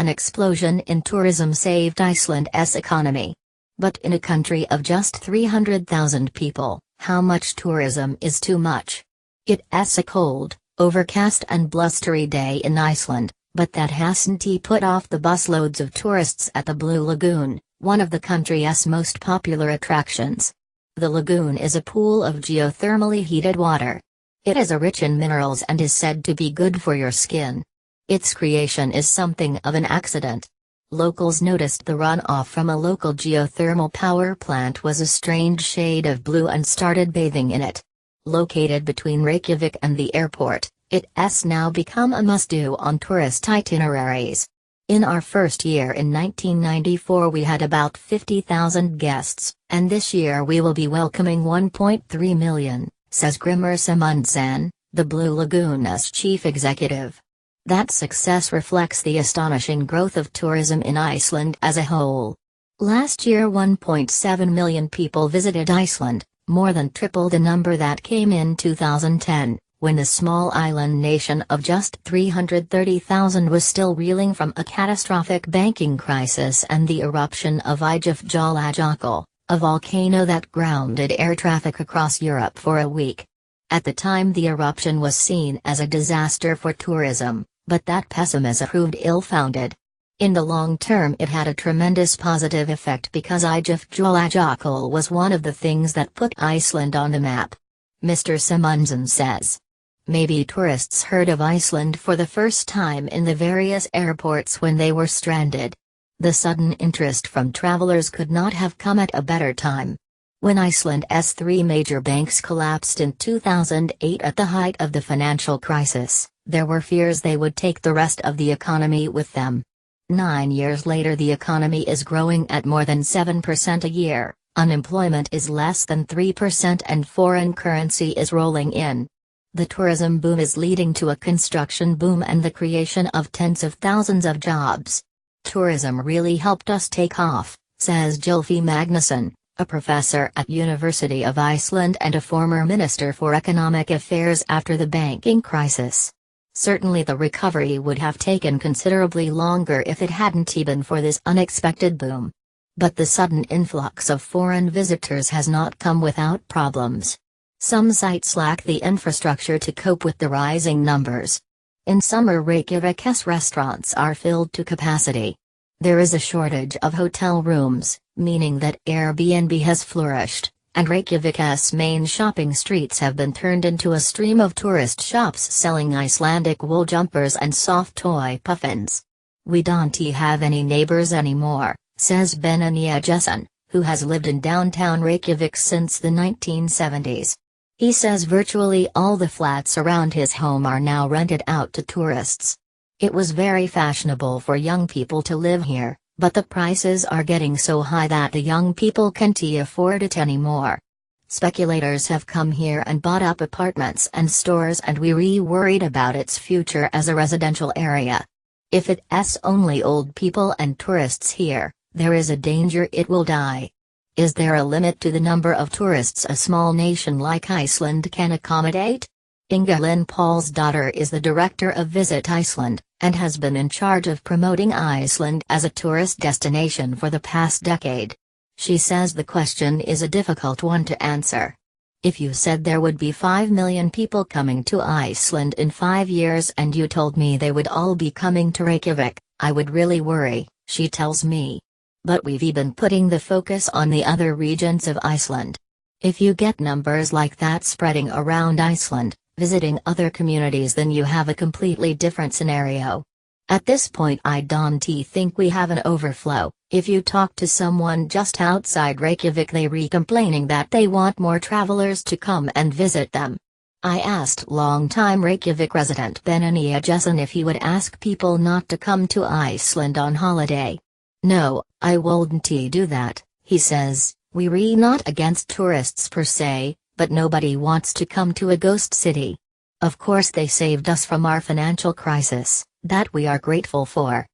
An explosion in tourism saved Iceland's economy. But in a country of just 300,000 people, how much tourism is too much? It's a cold, overcast and blustery day in Iceland, but that hasn't put off the busloads of tourists at the Blue Lagoon, one of the country's most popular attractions. The lagoon is a pool of geothermally heated water. It is rich in minerals and is said to be good for your skin. Its creation is something of an accident. Locals noticed the runoff from a local geothermal power plant was a strange shade of blue and started bathing in it. Located between Reykjavik and the airport, it's now become a must-do on tourist itineraries. In our first year in 1994 we had about 50,000 guests, and this year we will be welcoming 1.3 million, says Grimur Simonsson, the Blue Lagoon's chief executive. That success reflects the astonishing growth of tourism in Iceland as a whole. Last year 1.7 million people visited Iceland, more than triple the number that came in 2010, when the small island nation of just 330,000 was still reeling from a catastrophic banking crisis and the eruption of Eyjafjallajökull, a volcano that grounded air traffic across Europe for a week. At the time the eruption was seen as a disaster for tourism, but that pessimism proved ill-founded. In the long term it had a tremendous positive effect because Eyjafjallajökull was one of the things that put Iceland on the map. Mr. Simonsson says. Maybe tourists heard of Iceland for the first time in the various airports when they were stranded. The sudden interest from travelers could not have come at a better time. When Iceland's three major banks collapsed in 2008 at the height of the financial crisis, there were fears they would take the rest of the economy with them. 9 years later the economy is growing at more than 7% a year, unemployment is less than 3% and foreign currency is rolling in. The tourism boom is leading to a construction boom and the creation of tens of thousands of jobs. Tourism really helped us take off, says Gylfi Magnusson, a professor at University of Iceland and a former Minister for Economic Affairs after the banking crisis. Certainly the recovery would have taken considerably longer if it hadn't been for this unexpected boom. But the sudden influx of foreign visitors has not come without problems. Some sites lack the infrastructure to cope with the rising numbers. In summer Reykjavik's restaurants are filled to capacity. There is a shortage of hotel rooms, meaning that Airbnb has flourished, and Reykjavik's main shopping streets have been turned into a stream of tourist shops selling Icelandic wool jumpers and soft toy puffins. We don't have any neighbors anymore, says Benani Ajesson, who has lived in downtown Reykjavik since the 1970s. He says virtually all the flats around his home are now rented out to tourists. It was very fashionable for young people to live here, but the prices are getting so high that the young people can't afford it anymore. Speculators have come here and bought up apartments and stores and we're worried about its future as a residential area. If it's only old people and tourists here, there is a danger it will die. Is there a limit to the number of tourists a small nation like Iceland can accommodate? Inga Lynn Paulsdottir is the director of Visit Iceland, and has been in charge of promoting Iceland as a tourist destination for the past decade. She says the question is a difficult one to answer. If you said there would be 5 million people coming to Iceland in 5 years and you told me they would all be coming to Reykjavik, I would really worry, she tells me. But we've been putting the focus on the other regions of Iceland. If you get numbers like that spreading around Iceland, visiting other communities, then you have a completely different scenario. At this point I don't think we have an overflow. If you talk to someone just outside Reykjavik they complaining that they want more travelers to come and visit them. I asked longtime Reykjavik resident Benani Ajesson if he would ask people not to come to Iceland on holiday. No, I wouldn't do that, he says. We're not against tourists per se, but nobody wants to come to a ghost city. Of course they saved us from our financial crisis, that we are grateful for.